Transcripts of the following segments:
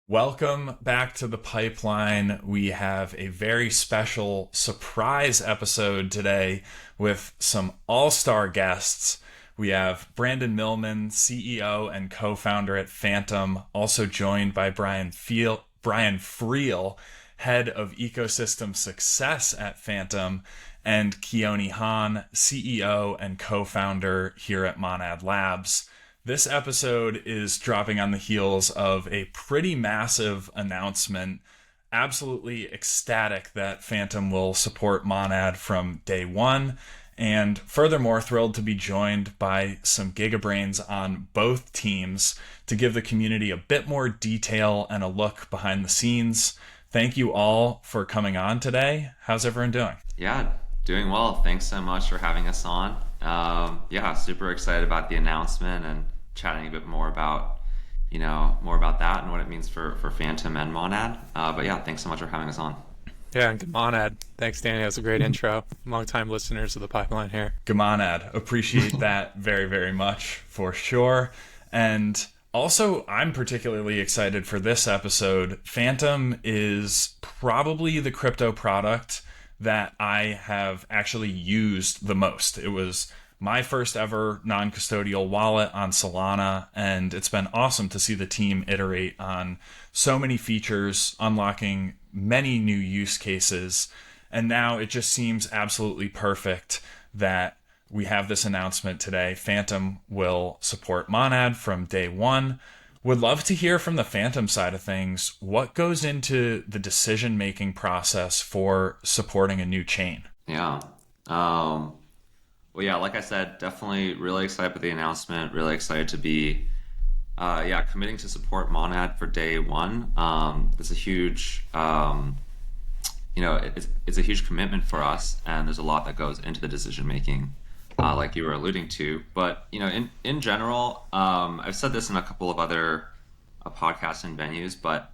Welcome back to the pipeline. We have a very special surprise episode today with some all-star guests. We have Brandon Millman, CEO and co-founder at Phantom, also joined by Brian Friel, head of ecosystem success at Phantom, and Keone Hon, CEO and co-founder here at Monad Labs. This episode is dropping on the heels of a pretty massive announcement. Absolutely ecstatic that Phantom will support Monad from day one. And furthermore, thrilled to be joined by some gigabrains on both teams to give the community a bit more detail and a look behind the scenes. Thank you all for coming on today. How's everyone doing? Yeah, doing well. Thanks so much for having us on. Yeah, super excited about the announcement and chatting a bit more about, more about that and what it means for Phantom and Monad. But yeah, thanks so much for having us on. Yeah, and good Monad. Thanks, Danny. That was a great intro. Long-time listeners of the pipeline here. Gamonad. Appreciate that very, very much for sure. And also, I'm particularly excited for this episode. Phantom is probably the crypto product that I have actually used the most. It was my first ever non-custodial wallet on Solana, and it's been awesome to see the team iterate on so many features, unlocking many new use cases. And now it just seems absolutely perfect that we have this announcement today. Phantom will support Monad from day one. Would love to hear from the Phantom side of things. What goes into the decision-making process for supporting a new chain? Yeah. Well, yeah, like I said, definitely really excited with the announcement. Really excited to be, committing to support Monad for day one. It's a huge, it's a huge commitment for us, and there's a lot that goes into the decision making, like you were alluding to. But in general, I've said this in a couple of other podcasts and venues, but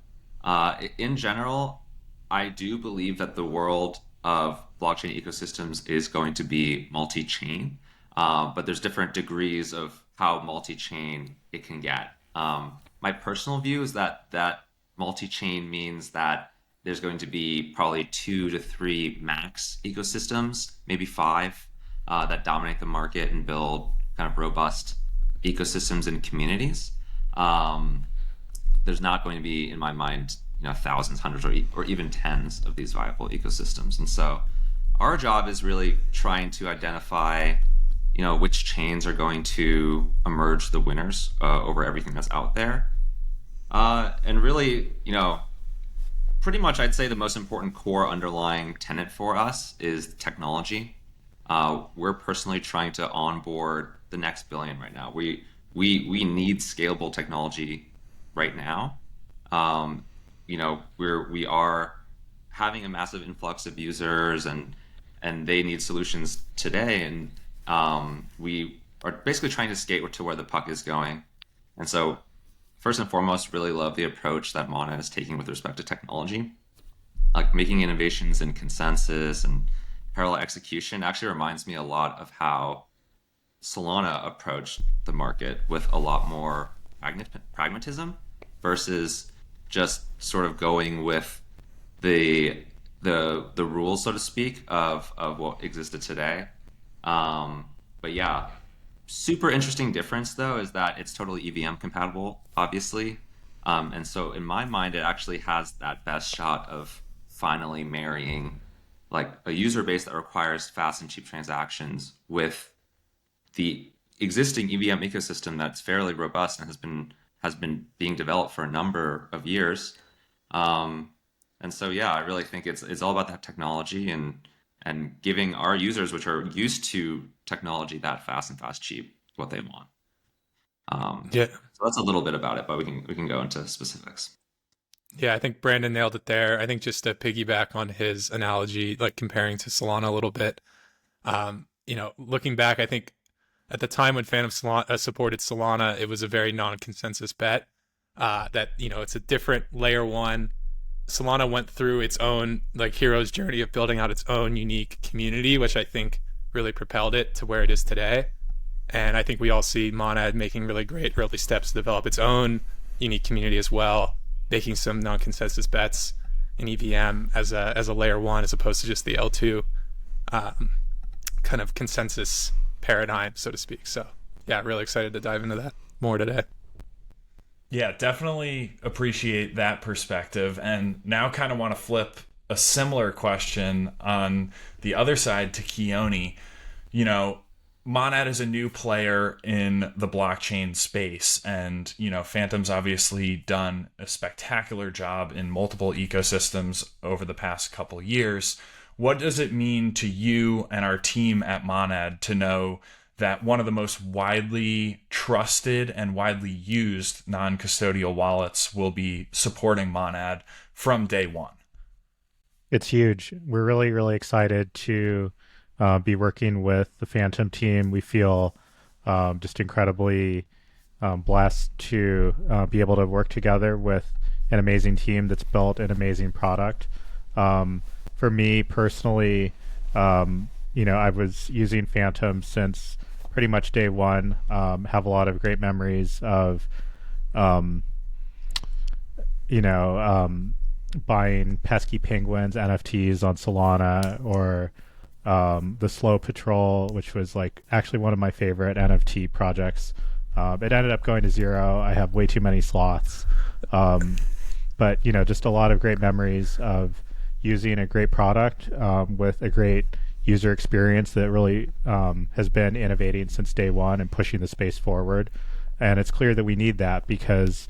in general, I do believe that the world of blockchain ecosystems is going to be multi-chain, but there's different degrees of how multi-chain it can get. My personal view is that multi-chain means that there's going to be probably 2 to 3 max ecosystems, maybe 5, that dominate the market and build kind of robust ecosystems and communities. There's not going to be, in my mind, thousands, hundreds, or even tens of these viable ecosystems. And so our job is really trying to identify, which chains are going to emerge the winners over everything that's out there. And really, pretty much I'd say the most important core underlying tenet for us is technology. We're personally trying to onboard the next billion right now. We need scalable technology right now. We are having a massive influx of users, and they need solutions today, and we are basically trying to skate to where the puck is going. And so first and foremost, really love the approach that Monad is taking with respect to technology. Like making innovations in consensus and parallel execution actually reminds me a lot of how Solana approached the market, with a lot more pragmatism versus just sort of going with the rules, so to speak, of what existed today. But yeah, super interesting difference though is that it's totally EVM compatible, obviously. And so in my mind, it actually has that best shot of finally marrying like a user base that requires fast and cheap transactions with the existing EVM ecosystem that's fairly robust and has been being developed for a number of years. And so, yeah, I really think it's all about that technology and giving our users, which are used to technology that fast and fast cheap, what they want. Yeah, So that's a little bit about it, but we can go into specifics. yeah, I think Brandon nailed it there. I think just to piggyback on his analogy, like comparing to Solana a little bit, looking back, I think at the time when Phantom supported Solana, it was a very non-consensus bet that, it's a different layer one. Solana went through its own like hero's journey of building out its own unique community, which I think really propelled it to where it is today. And I think we all see Monad making really great early steps to develop its own unique community as well. making some non-consensus bets in EVM as a layer one as opposed to just the L2 kind of consensus paradigm, so to speak. So yeah, really excited to dive into that more today. Yeah, definitely appreciate that perspective. And now kind of want to flip a similar question on the other side to Keone. You know, Monad is a new player in the blockchain space, and Phantom's obviously done a spectacular job in multiple ecosystems over the past couple years. What does it mean to you and our team at Monad to know that one of the most widely trusted and widely used non-custodial wallets will be supporting Monad from day one? It's huge. We're really, really excited to be working with the Phantom team. We feel just incredibly blessed to be able to work together with an amazing team that's built an amazing product. For me personally, I was using Phantom since pretty much day one. Have a lot of great memories of, buying pesky penguins NFTs on Solana, or the Slow Patrol, which was like actually one of my favorite NFT projects. It ended up going to zero. I have way too many sloths. But just a lot of great memories of using a great product with a great user experience that really has been innovating since day one and pushing the space forward. And it's clear that we need that because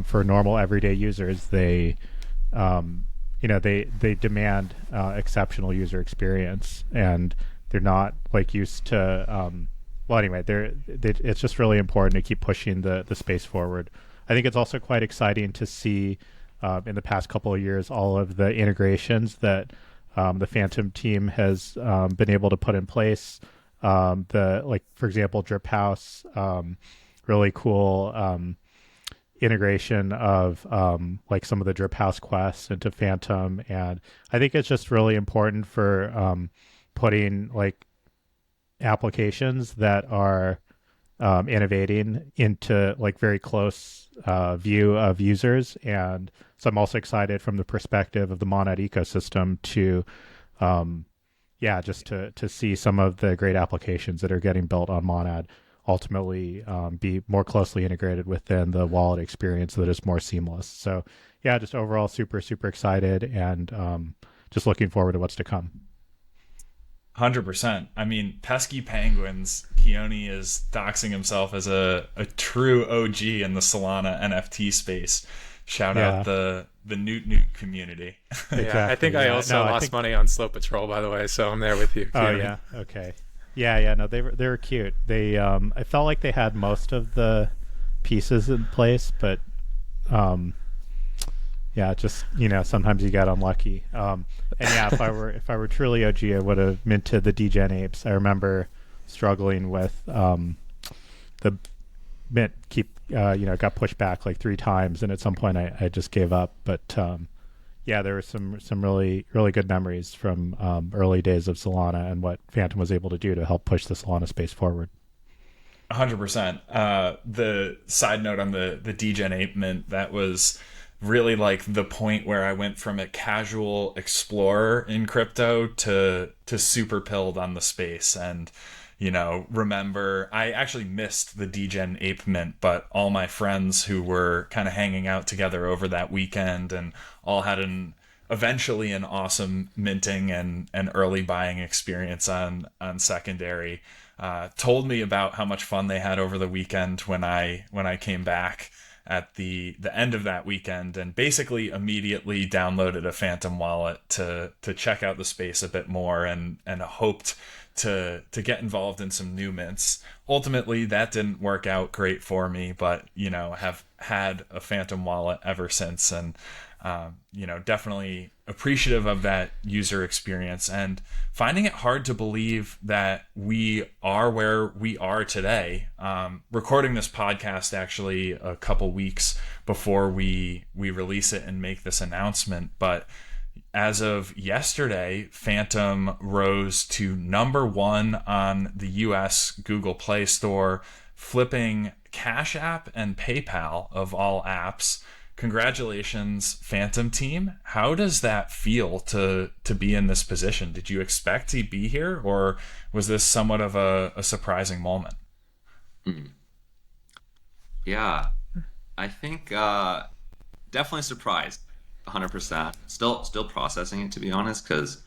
for normal everyday users, they demand exceptional user experience, and they're not like used to. It's just really important to keep pushing the space forward. I think it's also quite exciting to see in the past couple of years all of the integrations that the Phantom team has been able to put in place. For example, Drip House, really cool integration of some of the Drip House quests into Phantom, and I think it's just really important for putting applications that are innovating into very close view of users. And so I'm also excited from the perspective of the Monad ecosystem to to see some of the great applications that are getting built on Monad ultimately be more closely integrated within the wallet experience that is more seamless. So yeah, just overall super, super excited, and just looking forward to what's to come. 100%. I mean, pesky penguins. Keone is doxing himself as a true OG in the Solana NFT space. Shout out the Newt community. Exactly. Yeah, I think I also lost money on Slow Patrol, by the way, so I'm there with you. Keone. Oh yeah, okay. Yeah. No, they were cute. They I felt like they had most of the pieces in place, but just sometimes you get unlucky. And yeah, if I were truly OG, I would have minted the Degen apes. I remember struggling with the mint got pushed back like 3 times, and at some point I just gave up. But there were some really, really good memories from early days of Solana and what Phantom was able to do to help push the Solana space forward. 100%. The side note on the Degen ape mint, that was really like the point where I went from a casual explorer in crypto to super pilled on the space. And remember, I actually missed the Degen ape mint, but all my friends who were kind of hanging out together over that weekend and all had eventually an awesome minting and early buying experience on secondary, told me about how much fun they had over the weekend when I came back at the end of that weekend, and basically immediately downloaded a Phantom wallet to check out the space a bit more and hoped to get involved in some new mints. Ultimately, that didn't work out great for me, but have had a Phantom wallet ever since, and definitely appreciative of that user experience, and finding it hard to believe that we are where we are today. Recording this podcast actually a couple weeks before we release it and make this announcement, but as of yesterday, Phantom rose to number 1 on the US Google Play Store, flipping Cash App and PayPal of all apps. congratulations, Phantom team. How does that feel to be in this position? Did you expect to be here, or was this somewhat of a surprising moment? Yeah, I think definitely surprised, 100%. Still processing it, to be honest, because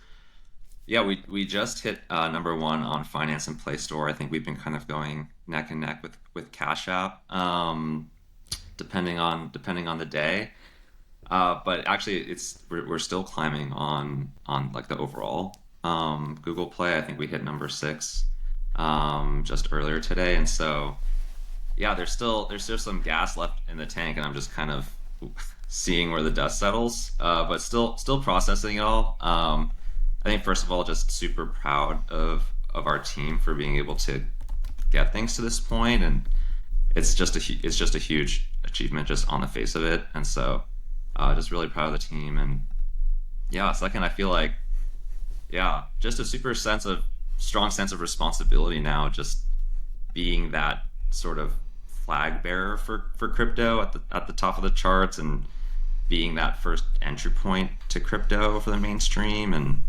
yeah, we just hit #1 on finance and Play Store. I think we've been kind of going neck and neck with Cash App, depending on the day. But actually, we're still climbing on like the overall Google Play. I think we hit #6 just earlier today, and so yeah, there's still some gas left in the tank, and I'm just kind of seeing where the dust settles. But still processing it all. I think first of all, just super proud of our team for being able to get things to this point, and it's just a huge achievement just on the face of it. And so just really proud of the team. And yeah, second, I feel like just a strong sense of responsibility now, just being that sort of flag bearer for crypto at the top of the charts, and being that first entry point to crypto for the mainstream. And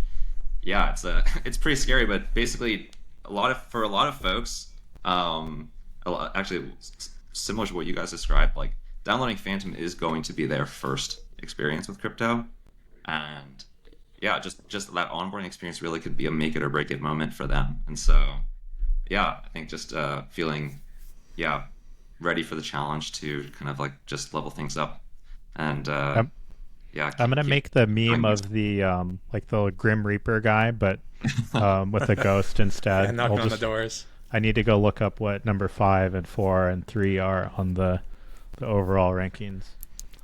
yeah, it's pretty scary, but basically for a lot of folks, actually similar to what you guys described, like downloading Phantom is going to be their first experience with crypto. And yeah, just that onboarding experience really could be a make it or break it moment for them. And so yeah, I think just feeling ready for the challenge to kind of like just level things up. And yeah, I'm gonna make the meme of the like the Grim Reaper guy, but with a ghost instead. And knocking on the doors. I need to go look up what number 5 and 4 and 3 are on the overall rankings.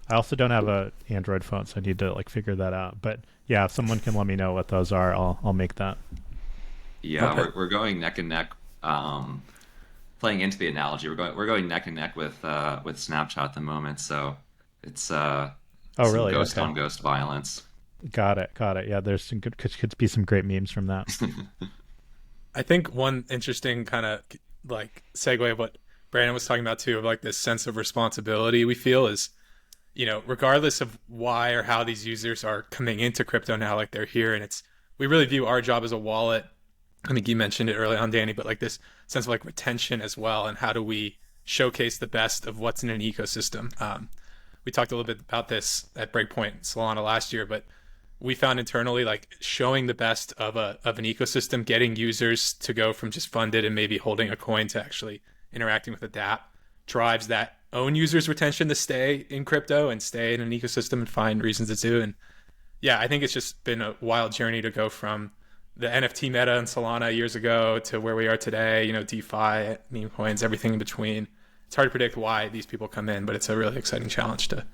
I also don't have a Android phone, so I need to like figure that out. But yeah, if someone can let me know what those are, I'll make that. Yeah, okay. We're going neck and neck. Playing into the analogy, we're going neck and neck with Snapchat at the moment. So it's really ghost okay. on ghost violence. Got it. Yeah, there's some could be some great memes from that. I think one interesting kind of like segue of what Brandon was talking about too, of like this sense of responsibility we feel is, regardless of why or how these users are coming into crypto now, like they're here, and we really view our job as a wallet. I think you mentioned it early on, Danny, but like this sense of like retention as well, and how do we showcase the best of what's in an ecosystem. We talked a little bit about this at Breakpoint Solana last year, but we found internally like showing the best of an ecosystem, getting users to go from just funded and maybe holding a coin to actually interacting with a dApp, drives that own users' retention to stay in crypto and stay in an ecosystem and find reasons to do. And yeah, I think it's just been a wild journey to go from the NFT meta in Solana years ago to where we are today, DeFi, meme coins, everything in between. It's hard to predict why these people come in, but it's a really exciting challenge to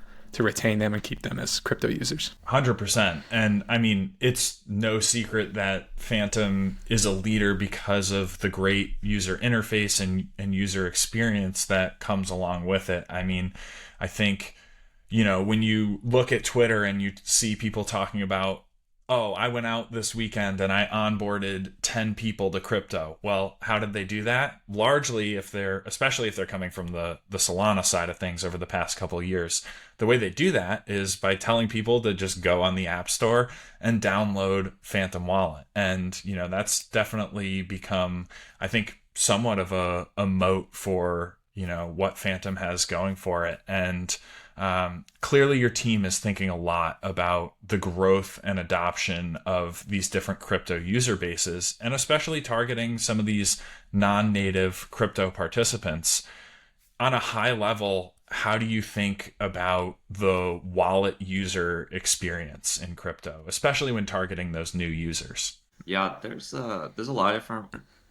retain them and keep them as crypto users. 100%. And I mean, it's no secret that Phantom is a leader because of the great user interface and user experience that comes along with it. I mean, I think, when you look at Twitter and you see people talking about, oh, I went out this weekend and I onboarded 10 people to crypto. Well, how did they do that? Largely, especially if they're coming from the Solana side of things over the past couple of years, the way they do that is by telling people to just go on the App Store and download Phantom Wallet. And, that's definitely become, I think, somewhat of a moat for, what Phantom has going for it. And clearly your team is thinking a lot about the growth and adoption of these different crypto user bases, and especially targeting some of these non-native crypto participants. On a high level, how do you think about the wallet user experience in crypto, especially when targeting those new users? Yeah, there's a lot of different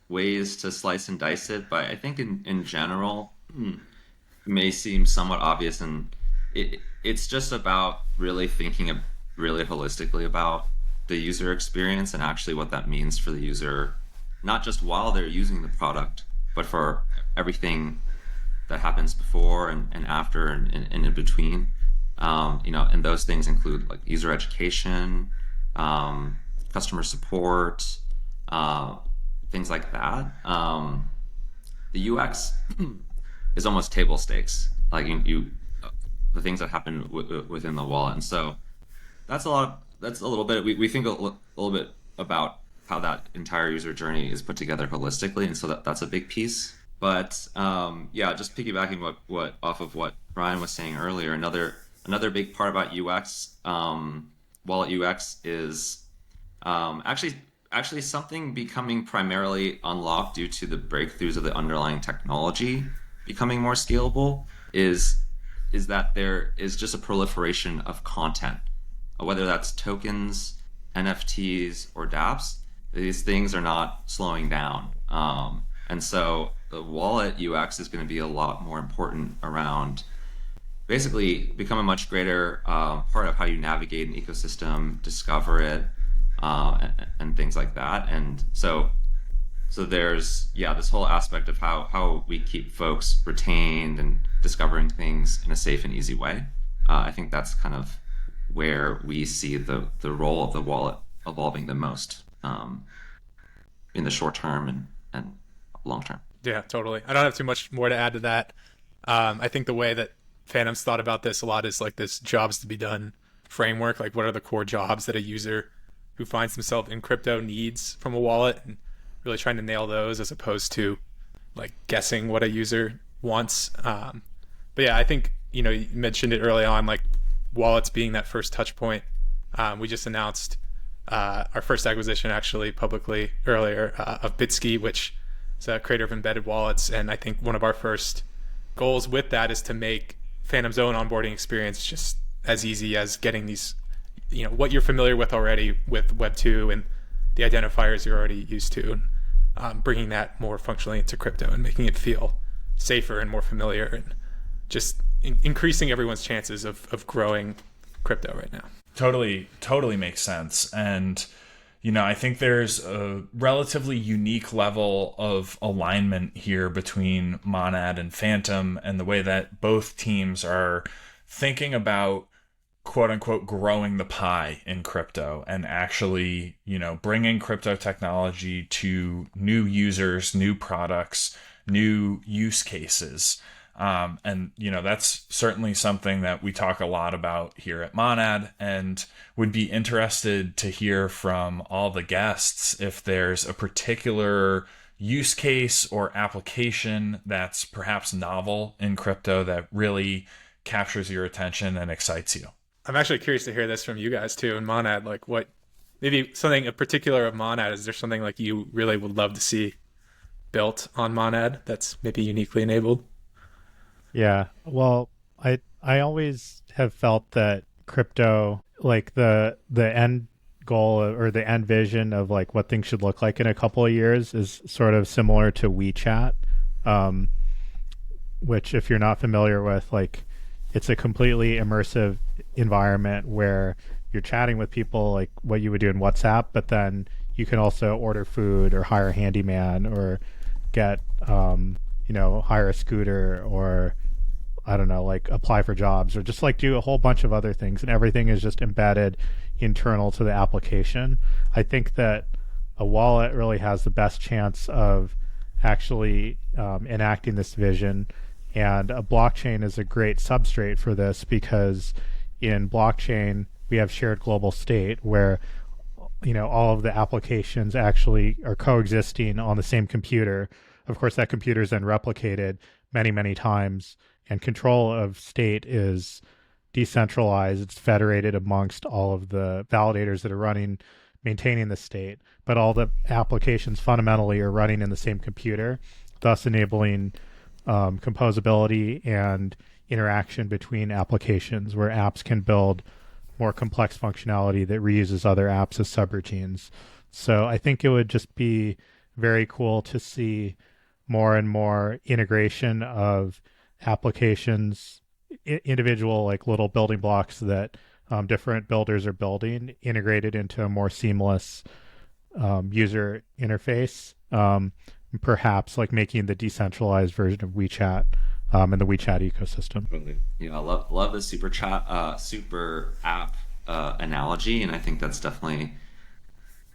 ways to slice and dice it, but I think in general, it may seem somewhat obvious, and it's just about really thinking really holistically about the user experience and actually what that means for the user, not just while they're using the product, but for everything that happens before and after and in between. And those things include like user education, customer support, things like that. The UX is almost table stakes. Like the things that happen within the wallet. And so that's a lot. That's a little bit. We think a little bit about how that entire user journey is put together holistically, and so that's a big piece. But yeah, just piggybacking what off of what Brian was saying earlier, another big part about UX, wallet UX is actually something becoming primarily unlocked due to the breakthroughs of the underlying technology becoming more scalable is that there is just a proliferation of content, whether that's tokens, NFTs, or dApps. These things are not slowing down. And so the wallet UX is going to be a lot more important around basically become a much greater part of how you navigate an ecosystem, discover it, and things like that. And so there's this whole aspect of how we keep folks retained and discovering things in a safe and easy way. I think that's kind of where we see the role of the wallet evolving the most in the short term and long term. Yeah, totally. I don't have too much more to add to that. I think the way that Phantom's thought about this a lot is like this jobs to be done framework. Like, what are the core jobs that a user who finds themselves in crypto needs from a wallet, and really trying to nail those as opposed to like guessing what a user wants. But yeah, I think, you mentioned it early on, like wallets being that first touch point. We just announced our first acquisition actually publicly earlier of Bitski, which is a creator of embedded wallets. And I think one of our first goals with that is to make Phantom's own onboarding experience just as easy as getting these, what you're familiar with already with Web2 and the identifiers you're already used to, and bringing that more functionally into crypto and making it feel safer and more familiar, and just increasing everyone's chances of growing crypto right now. Totally makes sense. And I think there's a relatively unique level of alignment here between Monad and Phantom, and the way that both teams are thinking about quote unquote growing the pie in crypto, and actually, bringing crypto technology to new users, new products, new use cases. And that's certainly something that we talk a lot about here at Monad, and would be interested to hear from all the guests if there's a particular use case or application that's perhaps novel in crypto that really captures your attention and excites you. I'm actually curious to hear this from you guys too in Monad, like what, maybe something in particular of Monad. Is there something like you really would love to see built on Monad that's maybe uniquely enabled? Yeah, well, I always have felt that crypto, like the end goal or the end vision of like what things should look like in a couple of years, is sort of similar to WeChat, which, if you're not familiar with, like, it's a completely immersive environment where you're chatting with people like what you would do in WhatsApp, but then you can also order food or hire a handyman or get hire a scooter, or I don't know, like apply for jobs, or just like do a whole bunch of other things, and everything is just embedded internal to the application. I think that a wallet really has the best chance of actually enacting this vision, and a blockchain is a great substrate for this, because in blockchain we have shared global state where all of the applications actually are coexisting on the same computer. Of course, that computer is then replicated many times, and control of state is decentralized. It's federated amongst all of the validators that are maintaining the state, but all the applications fundamentally are running in the same computer, thus enabling composability and interaction between applications, where apps can build more complex functionality that reuses other apps as subroutines. So I think it would just be very cool to see more and more integration of applications, individual like little building blocks that different builders are building, integrated into a more seamless user interface, perhaps like making the decentralized version of WeChat and the WeChat ecosystem. I love the super app analogy, and I think that's definitely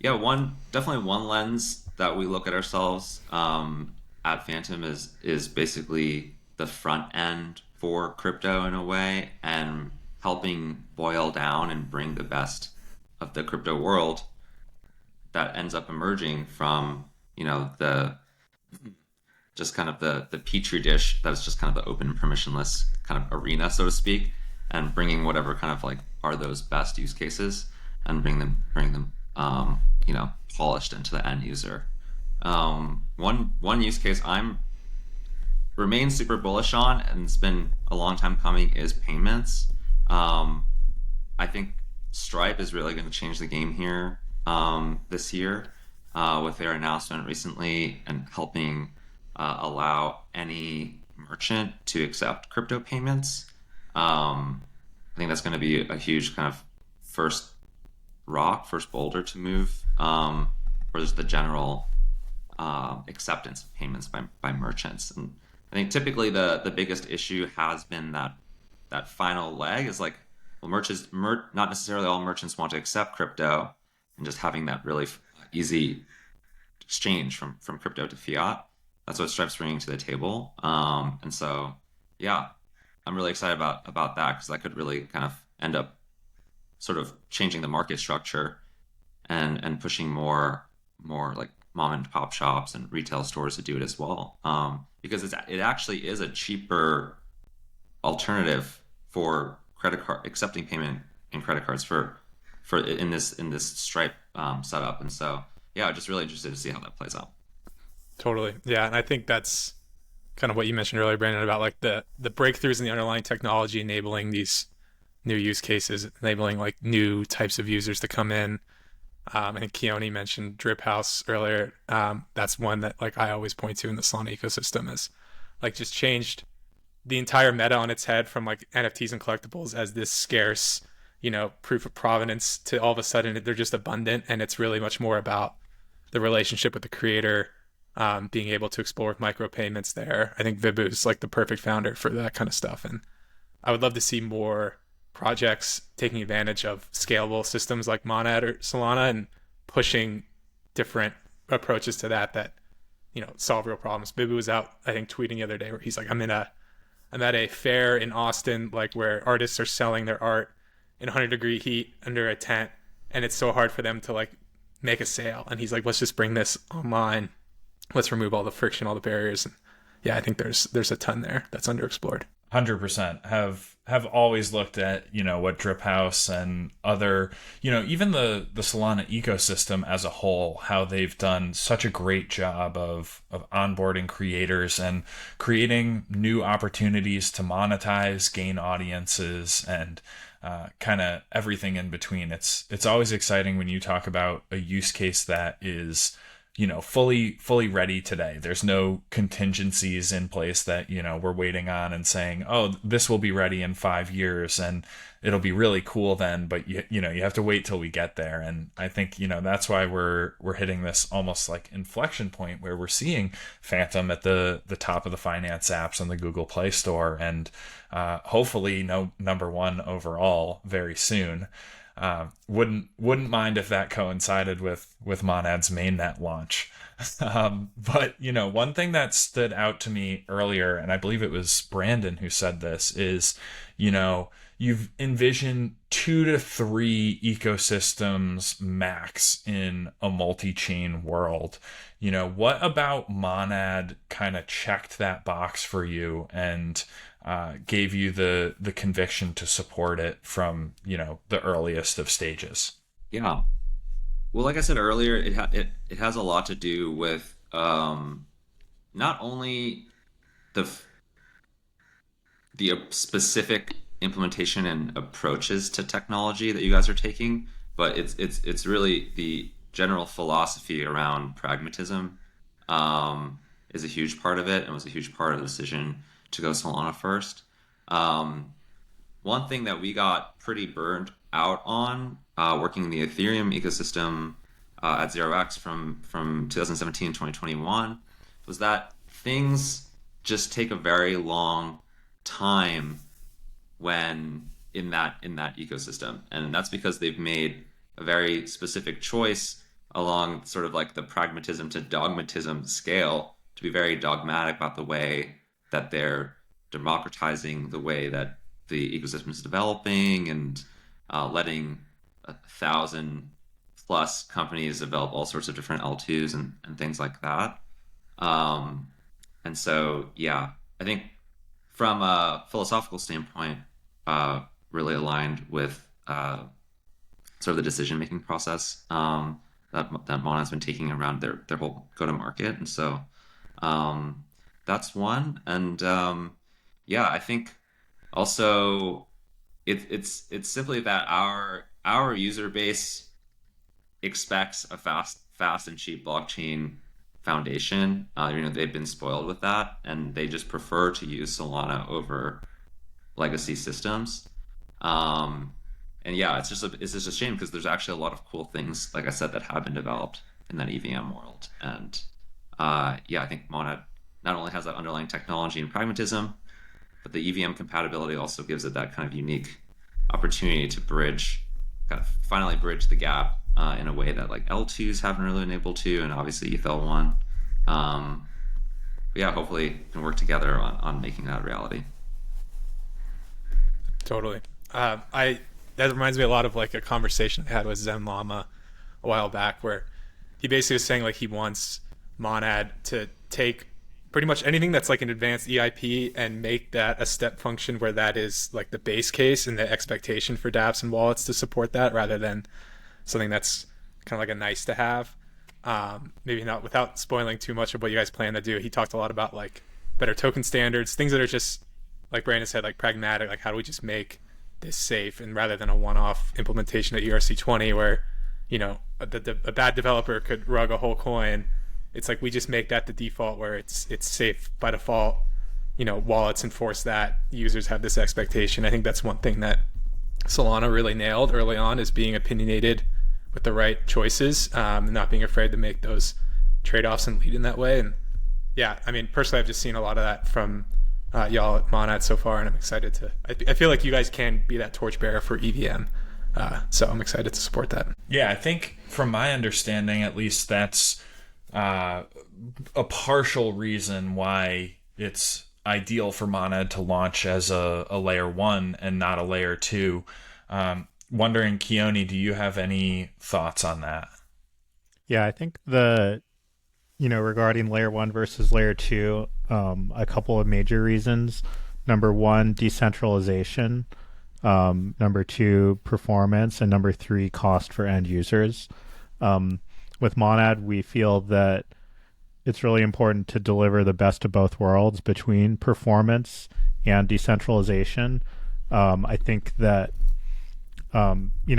one lens that we look at ourselves at Phantom is basically the front end for crypto in a way, and helping boil down and bring the best of the crypto world that ends up emerging from, the just kind of the petri dish that is just kind of the open permissionless kind of arena, so to speak, and bringing whatever kind of like are those best use cases and bring them polished into the end user. One use case I'm remain super bullish on, and it's been a long time coming, is payments. I think Stripe is really going to change the game here this year with their announcement recently and helping allow any merchant to accept crypto payments. I think that's going to be a huge kind of first boulder to move for just the general acceptance of payments by merchants. And I think typically the biggest issue has been that final leg is like, well, not necessarily all merchants want to accept crypto, and just having that really easy exchange from crypto to fiat. That's what Stripe's bringing to the table. And so, yeah, I'm really excited about that, because that could really kind of end up sort of changing the market structure and pushing more like mom and pop shops and retail stores to do it as well. Because it actually is a cheaper alternative for credit card accepting payment in credit cards for in this Stripe setup. And so, yeah, just really interested to see how that plays out. Totally. Yeah. And I think that's kind of what you mentioned earlier, Brandon, about like the breakthroughs in the underlying technology enabling these new use cases, enabling like new types of users to come in. I think Keone mentioned Drip House earlier. That's one that like I always point to in the Solana ecosystem as like just changed the entire meta on its head from like NFTs and collectibles as this scarce, proof of provenance to all of a sudden they're just abundant, and it's really much more about the relationship with the creator, being able to explore with micropayments there. I think Vibu's like the perfect founder for that kind of stuff. And I would love to see more projects taking advantage of scalable systems like Monad or Solana and pushing different approaches to that solve real problems. Vibu was out, I think, tweeting the other day where he's like, I'm at a fair in Austin, like where artists are selling their art in 100-degree heat under a tent, and it's so hard for them to like make a sale. And he's like, let's just bring this online. Let's remove all the friction, all the barriers. And yeah, I think there's a ton there that's underexplored. 100% have always looked at what Drip House and other even the Solana ecosystem as a whole, how they've done such a great job of onboarding creators and creating new opportunities to monetize, gain audiences, and kind of everything in between. It's always exciting when you talk about a use case that is fully ready today. There's no contingencies in place that, we're waiting on and saying, oh, this will be ready in 5 years and it'll be really cool then, but you have to wait till we get there. And I think, that's why we're hitting this almost like inflection point where we're seeing Phantom at the top of the finance apps on the Google Play Store, and hopefully number one overall very soon. Wouldn't mind if that coincided with Monad's mainnet launch. But one thing that stood out to me earlier, and I believe it was Brandon who said this, is you've envisioned 2 to 3 ecosystems max in a multi-chain world. What about Monad kind of checked that box for you and gave you the conviction to support it from the earliest of stages? Yeah, well, like I said earlier, it has a lot to do with not only the specific implementation and approaches to technology that you guys are taking, but it's really the general philosophy around pragmatism is a huge part of it, and was a huge part of the decision to go Solana first. One thing that we got pretty burned out on working in the Ethereum ecosystem at 0x from 2017 to 2021 was that things just take a very long time when in that ecosystem, and that's because they've made a very specific choice along sort of like the pragmatism to dogmatism scale to be very dogmatic about the way that they're democratizing the way that the ecosystem is developing and letting 1,000+ companies develop all sorts of different L2s and things like that. And so, yeah, I think from a philosophical standpoint, really aligned with sort of the decision-making process that Monad's been taking around their whole go-to-market. And so that's one. And yeah, I think also it's simply that our user base expects a fast and cheap blockchain foundation. They've been spoiled with that, and they just prefer to use Solana over legacy systems. And yeah, it's just a shame because there's actually a lot of cool things, like I said, that have been developed in that EVM world. And yeah, I think Monad not only has that underlying technology and pragmatism, but the EVM compatibility also gives it that kind of unique opportunity to finally bridge the gap in a way that like L2s haven't really been able to, and obviously ETH1. But yeah, hopefully we can work together on making that a reality. Totally. That reminds me a lot of like a conversation I had with Zen Llama a while back, where he basically was saying like he wants Monad to take pretty much anything that's like an advanced EIP and make that a step function where that is like the base case and the expectation for dApps and wallets to support that, rather than something that's kind of like a nice to have. Maybe not, without spoiling too much of what you guys plan to do. He talked a lot about like better token standards, things that are just, like Brandon said, like pragmatic, like how do we just make this safe, and rather than a one-off implementation at ERC20 where, a bad developer could rug a whole coin. It's like we just make that the default where it's safe by default. Wallets enforce that. Users have this expectation. I think that's one thing that Solana really nailed early on, is being opinionated with the right choices, and not being afraid to make those trade-offs and lead in that way. And yeah, I mean, personally, I've just seen a lot of that from y'all at Monad so far, and I'm excited to. I feel like you guys can be that torchbearer for EVM, so I'm excited to support that. Yeah, I think from my understanding, at least, that's a partial reason why it's ideal for Monad to launch as a layer 1 and not a layer 2. Wondering, Keone, do you have any thoughts on that? Yeah, I think regarding layer 1 versus layer 2, a couple of major reasons. Number 1, decentralization. Number 2, performance. And number 3, cost for end users. With Monad, we feel that it's really important to deliver the best of both worlds between performance and decentralization. I think that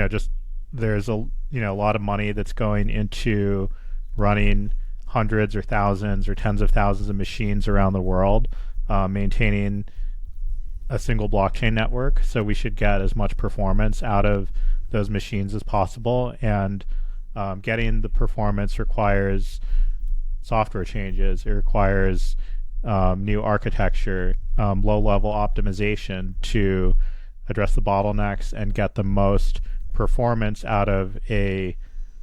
just there's a lot of money that's going into running hundreds or thousands or tens of thousands of machines around the world, maintaining a single blockchain network. So we should get as much performance out of those machines as possible. And getting the performance requires software changes. It requires new architecture, low-level optimization to address the bottlenecks and get the most performance out of a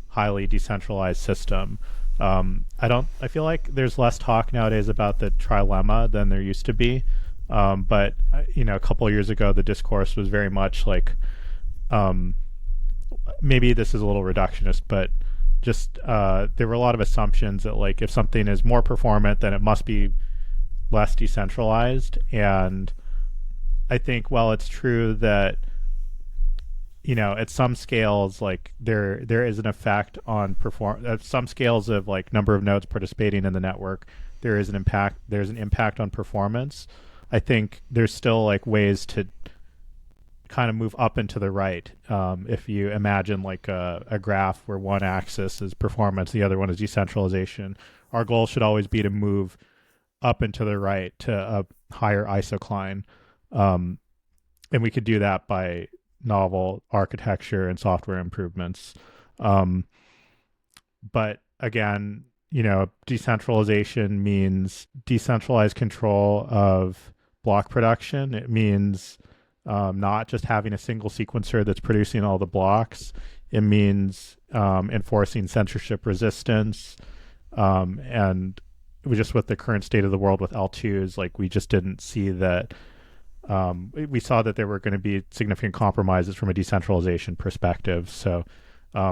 highly decentralized system. I feel like there's less talk nowadays about the trilemma than there used to be. But a couple of years ago, the discourse was very much like, maybe this is a little reductionist, but just there were a lot of assumptions that like if something is more performant, then it must be less decentralized. And I think while it's true that at some scales, like there is an effect on at some scales of like number of nodes participating in the network, there's an impact on performance. I think there's still like ways to kind of move up and to the right. If you imagine like a graph where one axis is performance, the other one is decentralization, our goal should always be to move up and to the right to a higher isocline. And we could do that by novel architecture and software improvements. But again, decentralization means decentralized control of block production. It means not just having a single sequencer that's producing all the blocks. It means enforcing censorship resistance, and it was just with the current state of the world with L2s, like we just didn't see that. We saw that there were going to be significant compromises from a decentralization perspective. So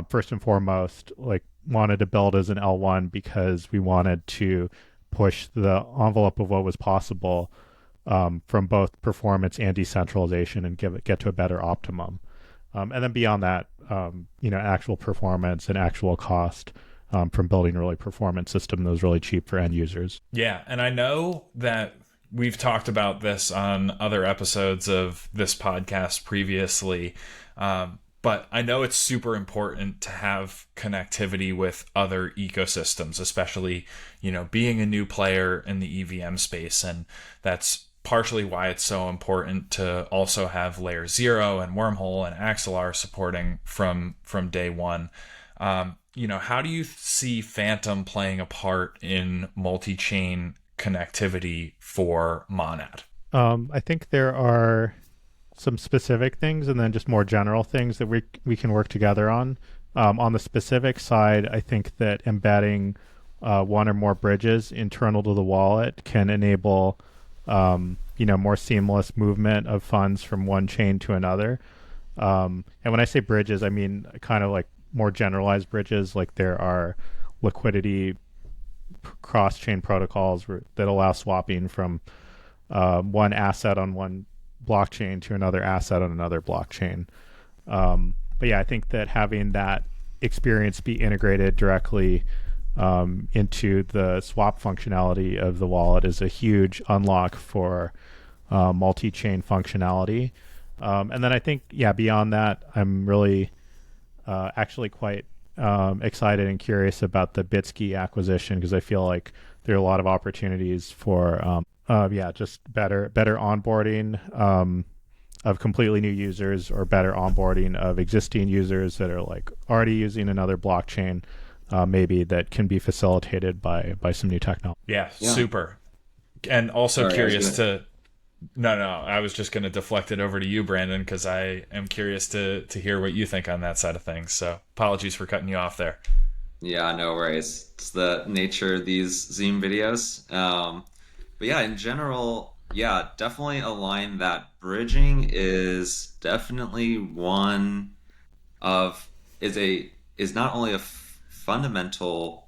first and foremost, like wanted to build as an L1 because we wanted to push the envelope of what was possible from both performance and decentralization and get to a better optimum. And then beyond that, actual performance and actual cost from building a really performant system that was really cheap for end users. Yeah, and I know that we've talked about this on other episodes of this podcast previously, but I know it's super important to have connectivity with other ecosystems, especially, being a new player in the EVM space. And that's partially why it's so important to also have Layer 0 and Wormhole and Axelar supporting from day one. How do you see Phantom playing a part in multi-chain connectivity for Monad? I think there are some specific things and then just more general things that we can work together on. On the specific side, I think that embedding one or more bridges internal to the wallet can enable more seamless movement of funds from one chain to another. And when I say bridges, I mean kind of like more generalized bridges, like there are liquidity cross-chain protocols that allow swapping from one asset on one blockchain to another asset on another blockchain. But yeah, I think that having that experience be integrated directly into the swap functionality of the wallet is a huge unlock for multi-chain functionality. And then I think, beyond that, I'm really actually quite excited and curious about the Bitsky acquisition, because I feel like there are a lot of opportunities for just better onboarding of completely new users, or better onboarding of existing users that are like already using another blockchain, maybe that can be facilitated by some new technology. Yeah, super. And also curious to... No, I was just going to deflect it over to you, Brandon, because I am curious to hear what you think on that side of things. So apologies for cutting you off there. Yeah, no worries. It's the nature of these Zoom videos. But yeah, in general, definitely align that bridging is definitely is not only a fundamental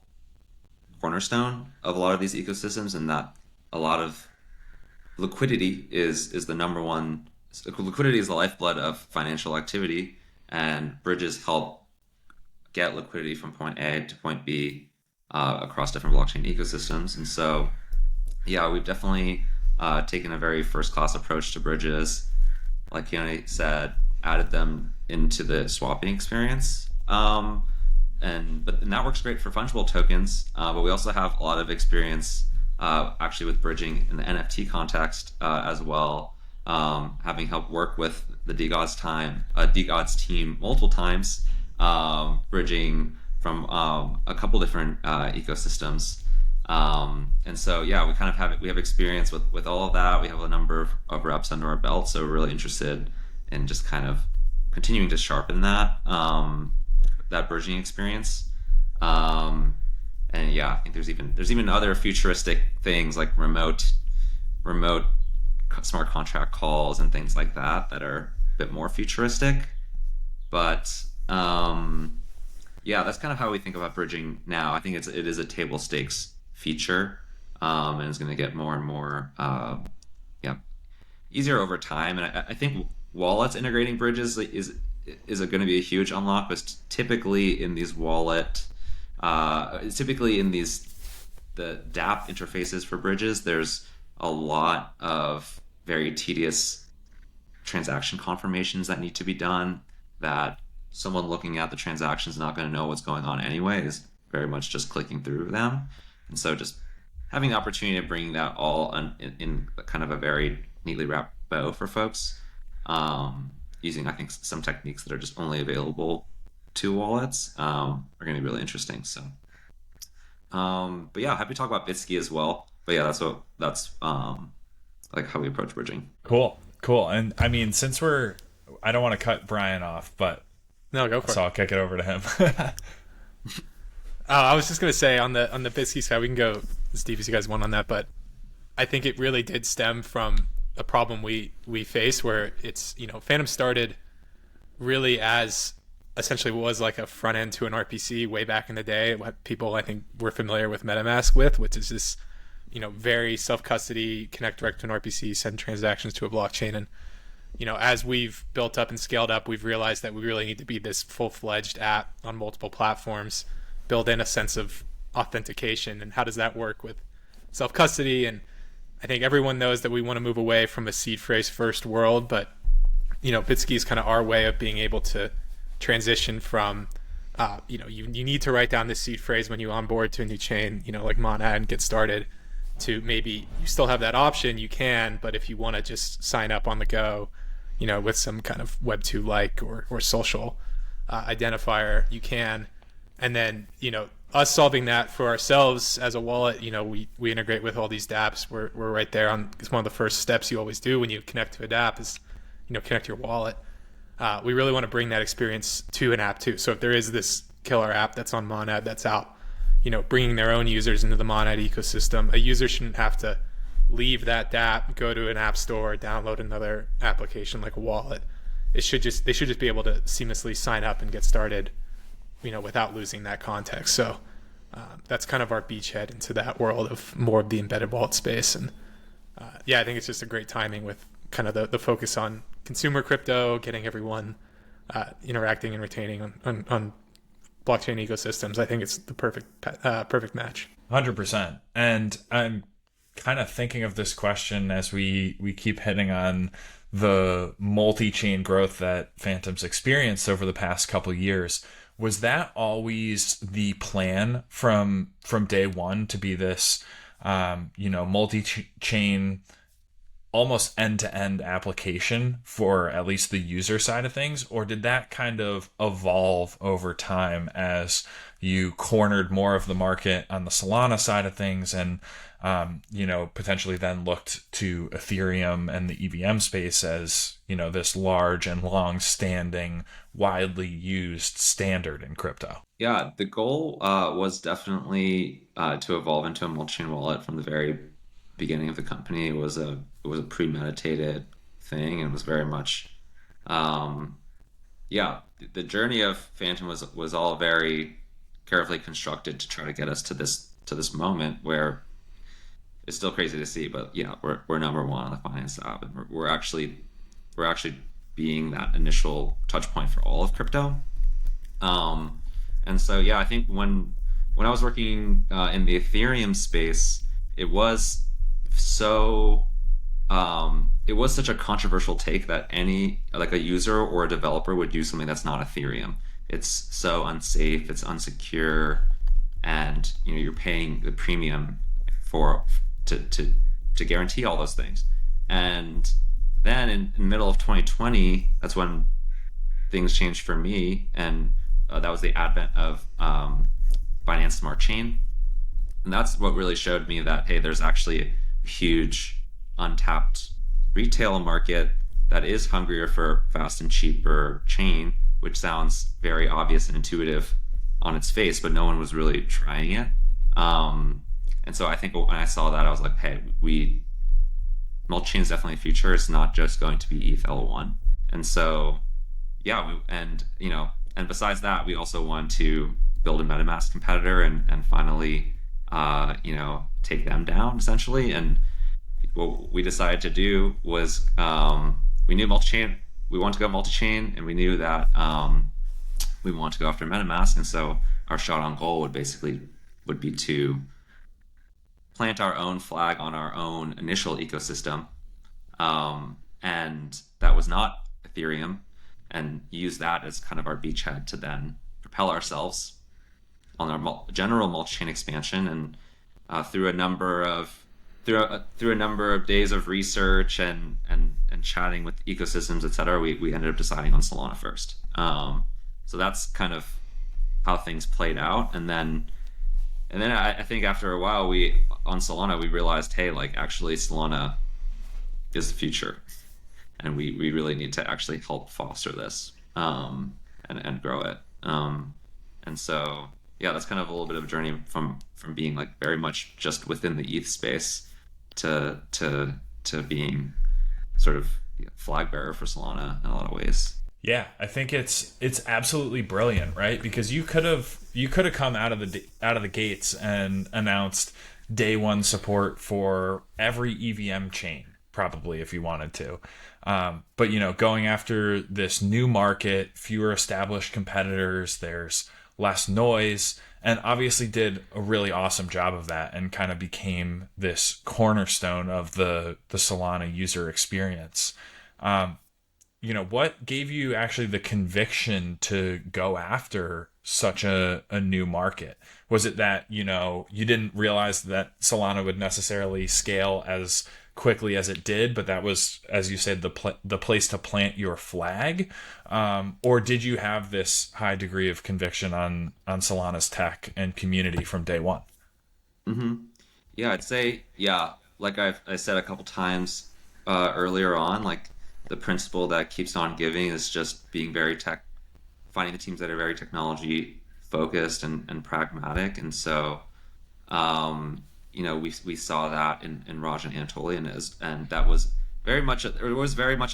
cornerstone of a lot of these ecosystems, and that a lot of liquidity is the number one. Liquidity is the lifeblood of financial activity, and bridges help get liquidity from point A to point B across different blockchain ecosystems. And so, we've definitely taken a very first-class approach to bridges. Like Keone said, added them into the swapping experience. And that works great for fungible tokens. But we also have a lot of experience actually with bridging in the NFT context as well, having helped work with the DGODS team multiple times, bridging from a couple different ecosystems. And so, we kind of we have experience with all of that. We have a number of reps under our belt, so we're really interested in just kind of continuing to sharpen that bridging experience. And I think there's even other futuristic things like remote smart contract calls and things like that are a bit more futuristic. But that's kind of how we think about bridging now. I think it is a table stakes feature, and it's going to get more and more easier over time. And I think wallets integrating bridges is going to be a huge unlock, because typically in these the dApp interfaces for bridges, there's a lot of very tedious transaction confirmations that need to be done, that someone looking at the transaction is not going to know what's going on anyway, is very much just clicking through them. And so just having the opportunity to bring that all in kind of a very neatly wrapped bow for folks, using, I think, some techniques that are just only available to wallets, are going to be really interesting. So, happy to talk about Bitsky as well. But that's like how we approach bridging. Cool. And I mean, since I don't want to cut Brian off, but no, go for it. So I'll kick it over to him. I was just gonna say on the Bitsky side, we can go as deep as you guys went on that, but I think it really did stem from a problem we face where it's, Phantom started really as essentially was like a front end to an RPC way back in the day. What people I think were familiar with MetaMask with, which is this, very self-custody, connect direct to an RPC, send transactions to a blockchain. And, as we've built up and scaled up, we've realized that we really need to be this full-fledged app on multiple platforms, build in a sense of authentication. And how does that work with self-custody? And I think everyone knows that we want to move away from a seed phrase first world, but Bitsky is kind of our way of being able to transition from, you need to write down this seed phrase when you onboard to a new chain, like Monad, and get started, to maybe you still have that option, you can, but if you want to just sign up on the go, with some kind of Web2 like or social identifier, you can. And then, us solving that for ourselves as a wallet, we integrate with all these dApps. We're right there on, it's one of the first steps you always do when you connect to a dApp is, connect your wallet. We really want to bring that experience to an app too. So if there is this killer app that's on Monad that's out, bringing their own users into the Monad ecosystem, a user shouldn't have to leave that dApp, go to an app store, download another application like a wallet. They should just be able to seamlessly sign up and get started, without losing that context. So that's kind of our beachhead into that world of more of the embedded wallet space. And I think it's just a great timing with kind of the focus on consumer crypto, getting everyone interacting and retaining on blockchain ecosystems. I think it's the perfect match. 100%. And I'm kind of thinking of this question as we keep hitting on the multi-chain growth that Phantom's experienced over the past couple of years. Was that always the plan from day one, to be this multi-chain, almost end-to-end application for at least the user side of things? Or did that kind of evolve over time as you cornered more of the market on the Solana side of things and, potentially then looked to Ethereum and the EVM space as, this large and long-standing, widely used standard in crypto? Yeah, the goal was definitely to evolve into a multi-chain wallet from the very beginning of the company. It was a premeditated thing, and was very much the journey of Phantom was all very carefully constructed to try to get us to this moment where it's still crazy to see, but we're number one on the finance app, and we're actually being that initial touch point for all of crypto. And so I think when I was working in the Ethereum space, it was such a controversial take that a user or a developer would use something that's not Ethereum. It's so unsafe, it's unsecure, and you're paying the premium to guarantee all those things. And then in the middle of 2020, that's when things changed for me, and that was the advent of Binance Smart Chain. And that's what really showed me that, hey, there's actually a huge untapped retail market that is hungrier for fast and cheaper chain, which sounds very obvious and intuitive on its face, but no one was really trying it. And so I think when I saw that, I was like, hey, multi-chain is definitely the future. It's not just going to be ETH L1. And so, and besides that, we also want to build a MetaMask competitor and finally, take them down essentially. And what we decided to do was, we knew multi-chain, we wanted to go multi-chain, and we knew that we want to go after MetaMask. And so our shot on goal would be to plant our own flag on our own initial ecosystem, and that was not Ethereum, and use that as kind of our beachhead to then propel ourselves on our general multi-chain expansion. And through a number of days of research and chatting with ecosystems, etc., we ended up deciding on Solana first. So that's kind of how things played out. And then I think after a while, on Solana, we realized, hey, actually Solana is the future, and we really need to actually help foster this and grow it. And so yeah, that's kind of a little bit of a journey from being like very much just within the ETH space to being sort of flag bearer for Solana in a lot of ways. Yeah, I think it's absolutely brilliant, right? Because you could have come out of the gates and announced day one support for every EVM chain, probably, if you wanted to. But going after this new market, fewer established competitors, there's less noise, and obviously did a really awesome job of that, and kind of became this cornerstone of the Solana user experience. What gave you actually the conviction to go after such a new market? Was it that, you didn't realize that Solana would necessarily scale as quickly as it did, but that was, as you said, the place to plant your flag? Or did you have this high degree of conviction on Solana's tech and community from day one? Mm-hmm. Yeah, I'd say, yeah, like I said a couple times earlier on, like the principle that keeps on giving is just being finding the teams that are very technology focused and pragmatic. And so, we saw that in Raj and Anatoly, and that was very much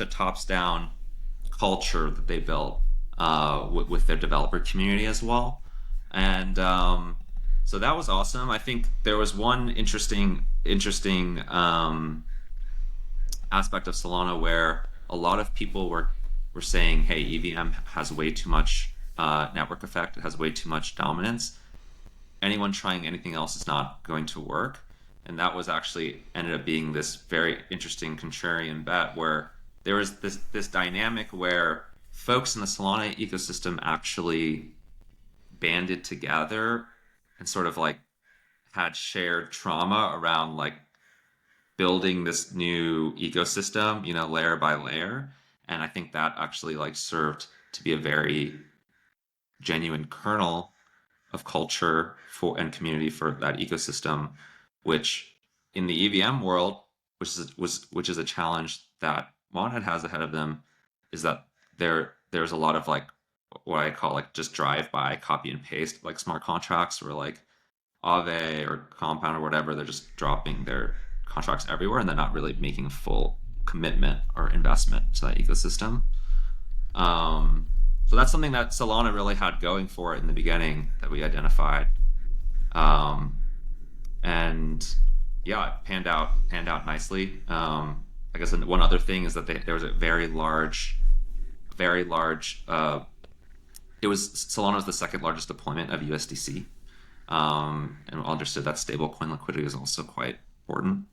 a tops down culture that they built with their developer community as well. And so that was awesome. I think there was one interesting aspect of Solana where a lot of people were saying, hey, EVM has way too much network effect. It has way too much dominance. Anyone trying anything else is not going to work. And that was actually ended up being this very interesting contrarian bet where there was this dynamic where folks in the Solana ecosystem actually banded together and sort of like had shared trauma around like building this new ecosystem, layer by layer. And I think that actually like served to be a very genuine kernel of culture and community for that ecosystem, which in the EVM world, which is a challenge that Monad has ahead of them, is that there's a lot of like what I call like just drive-by copy and paste like smart contracts, or like Aave or Compound or whatever. They're just dropping their contracts everywhere, and they're not really making a full commitment or investment to that ecosystem. So that's something that Solana really had going for it in the beginning that we identified. And yeah, it panned out nicely. I guess one other thing is that there was a very large. Solana was the second largest deployment of USDC, and understood that stablecoin liquidity is also quite important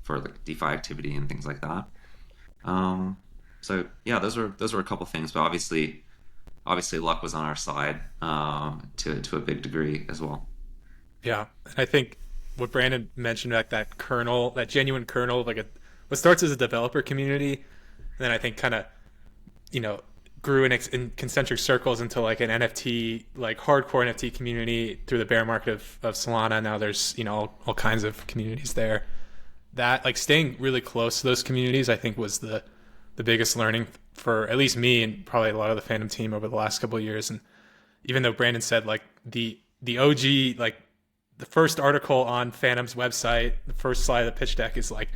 for like DeFi activity and things like that. So yeah, those were a couple things, but obviously luck was on our side to a big degree as well. Yeah, and I think what Brandon mentioned, like that kernel, that genuine kernel, like what starts as a developer community, and then I think kind of grew in concentric circles into like an NFT, like hardcore NFT community through the bear market of Solana. Now there's all kinds of communities there. That like staying really close to those communities, I think was the biggest learning for at least me and probably a lot of the fandom team over the last couple of years. And even though Brandon said like the OG, like the first article on Phantom's website, the first slide of the pitch deck is like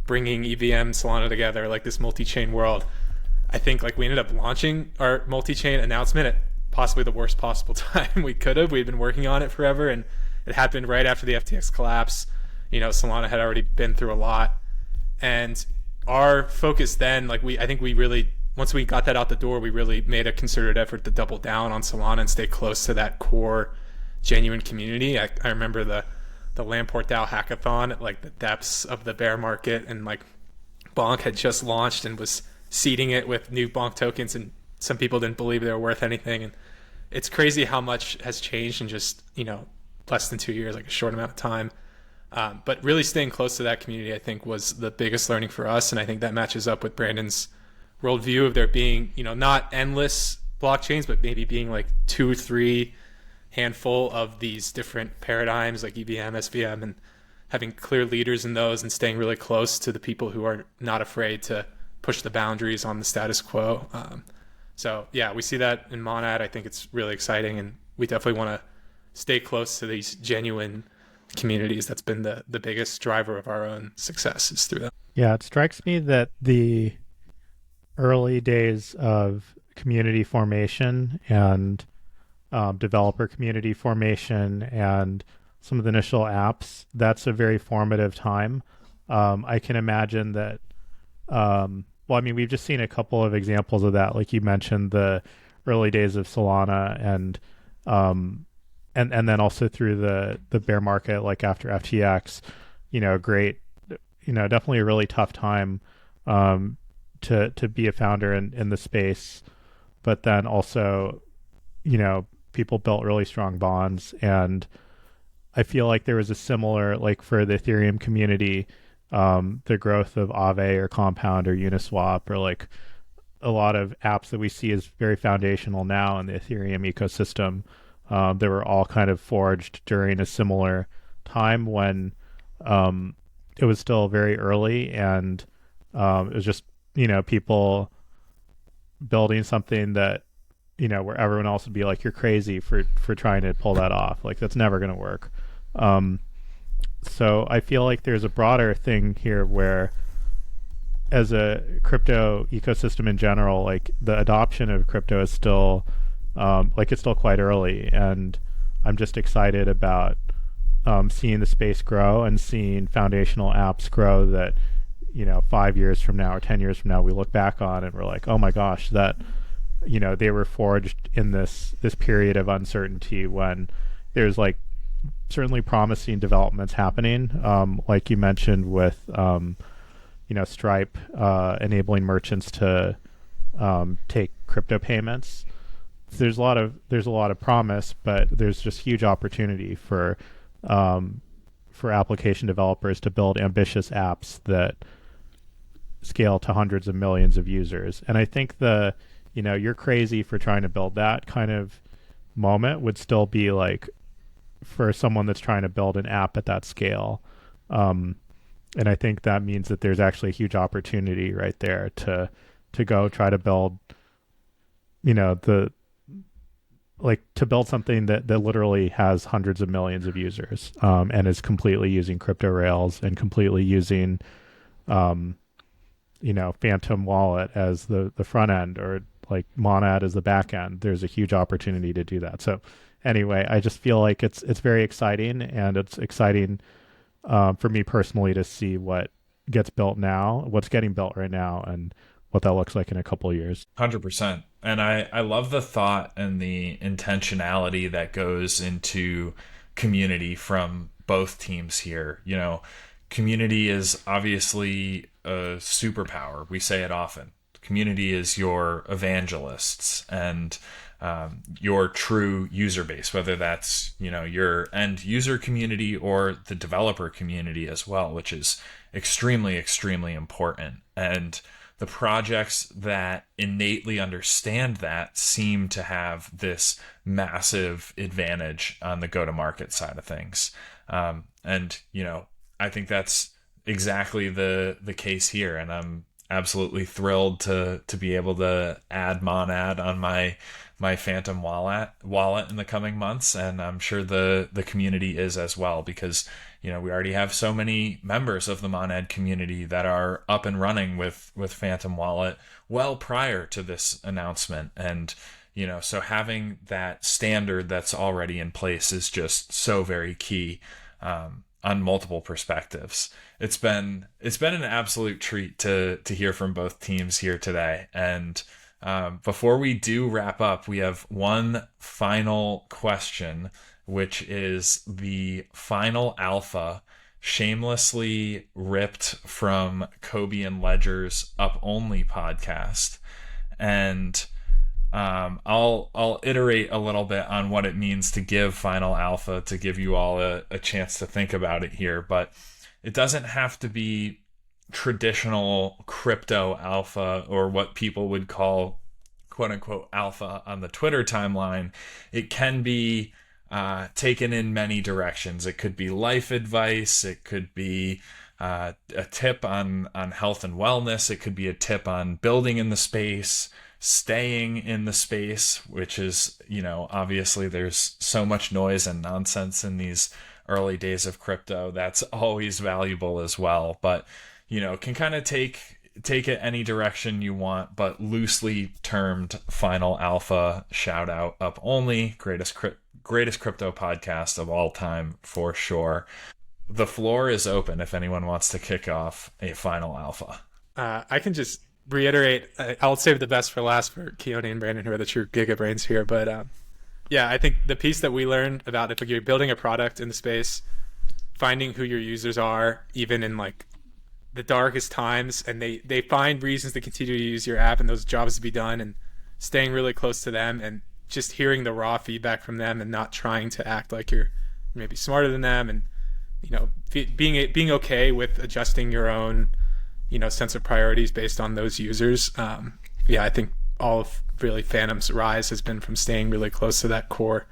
bringing EVM Solana together, like this multi-chain world. I think like we ended up launching our multi-chain announcement at possibly the worst possible time we could have. We'd been working on it forever, and it happened right after the FTX collapse. Solana had already been through a lot, and our focus then, like I think we really, once we got that out the door, we really made a concerted effort to double down on Solana and stay close to that core genuine community. I remember the Lamport DAO hackathon at like the depths of the bear market, and like Bonk had just launched and was seeding it with new Bonk tokens, and some people didn't believe they were worth anything. And it's crazy how much has changed in just less than 2 years, like a short amount of time. But really staying close to that community, I think, was the biggest learning for us. And I think that matches up with Brandon's worldview of there being, not endless blockchains, but maybe being like 2 or 3 handful of these different paradigms like EVM, SVM, and having clear leaders in those and staying really close to the people who are not afraid to push the boundaries on the status quo. So yeah, we see that in Monad. I think it's really exciting, and we definitely want to stay close to these genuine communities. That's been the biggest driver of our own success is through them. Yeah, it strikes me that the early days of community formation and developer community formation and some of the initial apps, that's a very formative time. I can imagine that, well, I mean, we've just seen a couple of examples of that. Like you mentioned, the early days of Solana and then also through the bear market, like after FTX, great, definitely a really tough time to be a founder in the space. But then also, people built really strong bonds. And I feel like there was a similar, like for the Ethereum community, the growth of Aave or Compound or Uniswap, or like a lot of apps that we see as very foundational now in the Ethereum ecosystem. They were all kind of forged during a similar time when it was still very early, and it was just, people building something that, where everyone else would be like, you're crazy for trying to pull that off. Like, that's never going to work. So I feel like there's a broader thing here where, as a crypto ecosystem in general, like the adoption of crypto is still it's still quite early, and I'm just excited about seeing the space grow and seeing foundational apps grow that 5 years from now or 10 years from now we look back on and we're like, oh my gosh, that they were forged in this period of uncertainty when there's like certainly promising developments happening, like you mentioned with Stripe enabling merchants to take crypto payments. There's a lot of promise, but there's just huge opportunity for application developers to build ambitious apps that scale to hundreds of millions of users. And I think you're crazy for trying to build that kind of moment would still be like for someone that's trying to build an app at that scale. And I think that means that there's actually a huge opportunity right there to go try to build, to build something that literally has hundreds of millions of users, and is completely using crypto rails and completely using, Phantom Wallet as the front end, or like Monad as the back end. There's a huge opportunity to do that. So anyway, I just feel like it's very exciting, and it's exciting for me personally to see what gets built now, what's getting built right now, and what that looks like in a couple of years. 100%. And I love the thought and the intentionality that goes into community from both teams here. Community is obviously a superpower. We say it often. Community is your evangelists and your true user base, whether that's, your end user community or the developer community as well, which is extremely, extremely important. And the projects that innately understand that seem to have this massive advantage on the go-to-market side of things. And I think that's exactly the case here. And I'm absolutely thrilled to be able to add Monad on my Phantom wallet in the coming months. And I'm sure the community is as well, because we already have so many members of the Monad community that are up and running with Phantom Wallet well prior to this announcement. And, so having that standard that's already in place is just so very key on multiple perspectives. It's been an absolute treat to hear from both teams here today. And before we do wrap up, we have one final question, which is the final alpha shamelessly ripped from Kobe and Ledger's Up Only podcast. And I'll iterate a little bit on what it means to give final alpha to give you all a chance to think about it here. But it doesn't have to be traditional crypto alpha, or what people would call quote unquote alpha on the Twitter timeline. It can be taken in many directions. It could be life advice. It could be a tip on health and wellness. It could be a tip on building in the space, staying in the space, which is, obviously there's so much noise and nonsense in these early days of crypto. That's always valuable as well, but can kind of take it any direction you want, but loosely termed final alpha, shout out up only, greatest crypto podcast of all time for sure. The floor is open if anyone wants to kick off a final alpha. I can just reiterate, I'll save the best for last for Keone and Brandon, who are the true giga brains here. But yeah, I think the piece that we learned about if you're building a product in the space, finding who your users are, even in like the darkest times, and they find reasons to continue to use your app and those jobs to be done, and staying really close to them and just hearing the raw feedback from them and not trying to act like you're maybe smarter than them, and being okay with adjusting your own sense of priorities based on those users. I think all of really Phantom's rise has been from staying really close to that core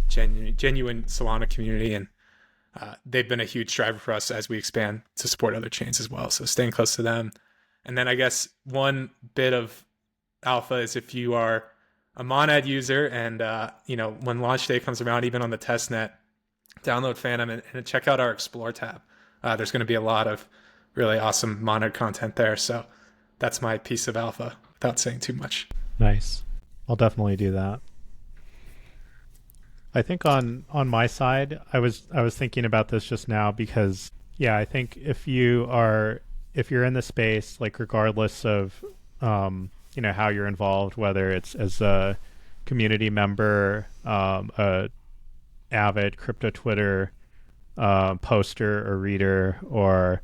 genuine Solana community, and they've been a huge driver for us as we expand to support other chains as well. So staying close to them. And then I guess one bit of alpha is if you are a Monad user and when launch day comes around, even on the test net, download Phantom and check out our Explore tab. There's going to be a lot of really awesome Monad content there. So that's my piece of alpha without saying too much. Nice. I'll definitely do that. I think on my side, I was thinking about this just now because I think if you're in the space, like regardless of how you're involved, whether it's as a community member, a avid crypto Twitter poster or reader, or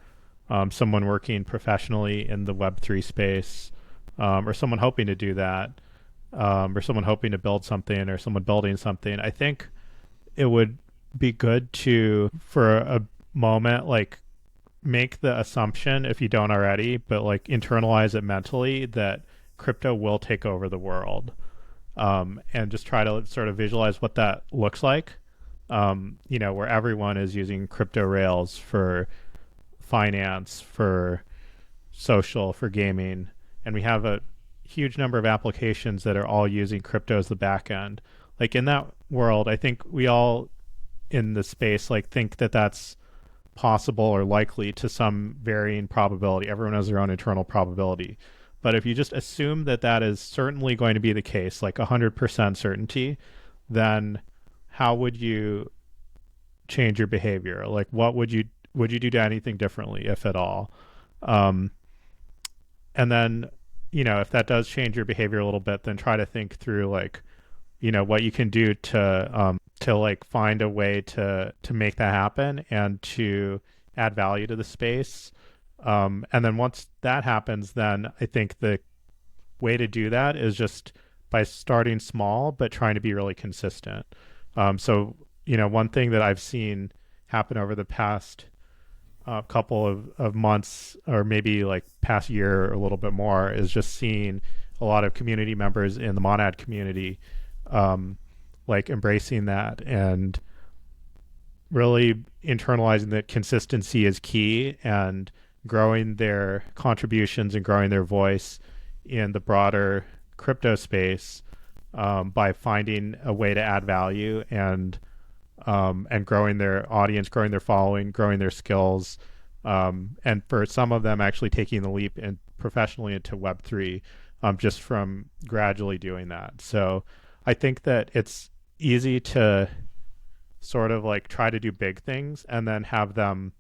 someone working professionally in the Web3 space, or someone hoping to do that, or someone hoping to build something, or someone building something, I think it would be good to, for a moment, like make the assumption, if you don't already, but like internalize it mentally, that crypto will take over the world, and just try to sort of visualize what that looks like, where everyone is using crypto rails for finance, for social, for gaming, and we have a huge number of applications that are all using crypto as the back end. Like in that world, I think we all in the space think that that's possible or likely to some varying probability. Everyone has their own internal probability. But if you just assume that that is certainly going to be the case, like 100% certainty, then how would you change your behavior? Like what would you do anything differently, if at all? And then, if that does change your behavior a little bit, then try to think through what you can do to find a way to make that happen and to add value to the space. And then once that happens, then I think the way to do that is just by starting small, but trying to be really consistent. So, one thing that I've seen happen over the past couple of months, or maybe like past year or a little bit more, is just seeing a lot of community members in the Monad community embracing that and really internalizing that consistency is key, and growing their contributions and growing their voice in the broader crypto space by finding a way to add value and growing their audience, growing their following, growing their skills, and for some of them actually taking the leap and professionally into Web3, just from gradually doing that. So I think that it's easy to sort of try to do big things and then have them,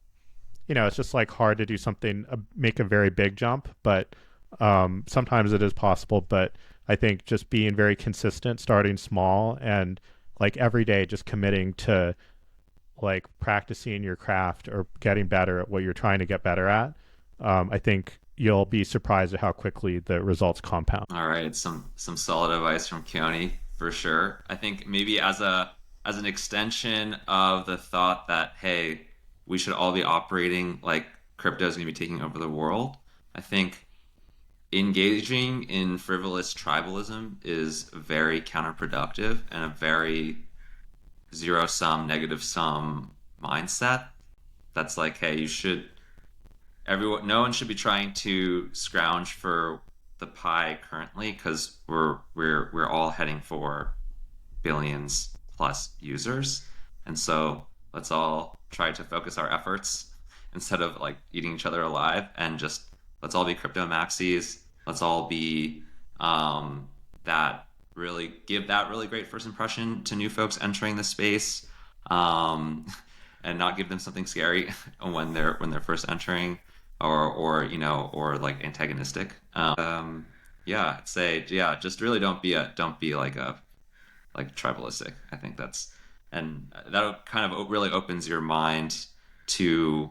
it's just hard to do something, make a very big jump, but sometimes it is possible. But I think just being very consistent, starting small, and every day just committing to practicing your craft or getting better at what you're trying to get better at, I think you'll be surprised at how quickly the results compound. All right, some solid advice from Keone for sure. I think maybe as an extension of the thought that, hey, we should all be operating like crypto is going to be taking over the world, I think engaging in frivolous tribalism is very counterproductive and a very zero-sum, negative-sum mindset. That's hey, no one should be trying to scrounge for the pie currently, because we're all heading for billions plus users, and so let's all try to focus our efforts instead of like eating each other alive, and just let's all be crypto maxis. Let's all be that really give that really great first impression to new folks entering the space, um, and not give them something scary when they're first entering, or or like antagonistic. Yeah, I'd say yeah, just really don't be like tribalistic. I think that's, and that kind of really opens your mind to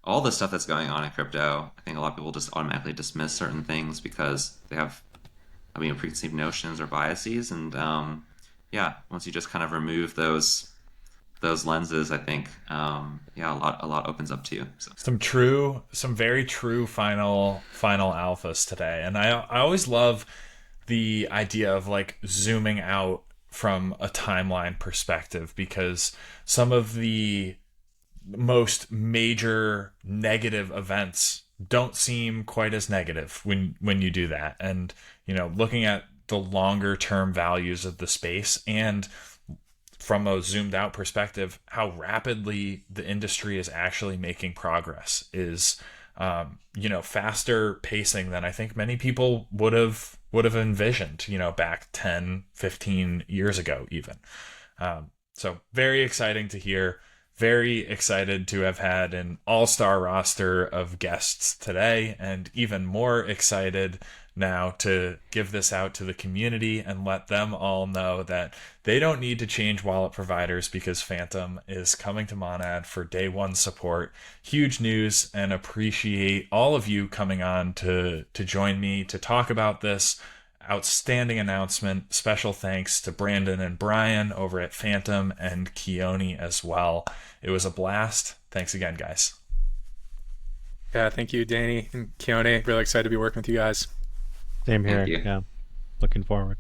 all the stuff that's going on in crypto. I think a lot of people just automatically dismiss certain things because they have, I mean, preconceived notions or biases, and yeah, once you just kind of remove those lenses, I think yeah, a lot opens up to you. So. Some very true final alphas today, and I always love the idea of like zooming out from a timeline perspective, because some of the most major negative events don't seem quite as negative when you do that. And looking at the longer term values of the space, and from a zoomed out perspective, how rapidly the industry is actually making progress is faster pacing than I think many people would have envisioned, back 10, 15 years ago even. So very exciting to hear. Very excited to have had an all-star roster of guests today, and even more excited now to give this out to the community and let them all know that they don't need to change wallet providers because Phantom is coming to Monad for day one support. Huge news, and appreciate all of you coming on to join me to talk about this outstanding announcement. Special thanks to Brandon and Brian over at Phantom, and Keone as well. It was a blast. Thanks again, guys. Yeah, thank you, Danny and Keone. Really excited to be working with you guys. Same here. Yeah, looking forward.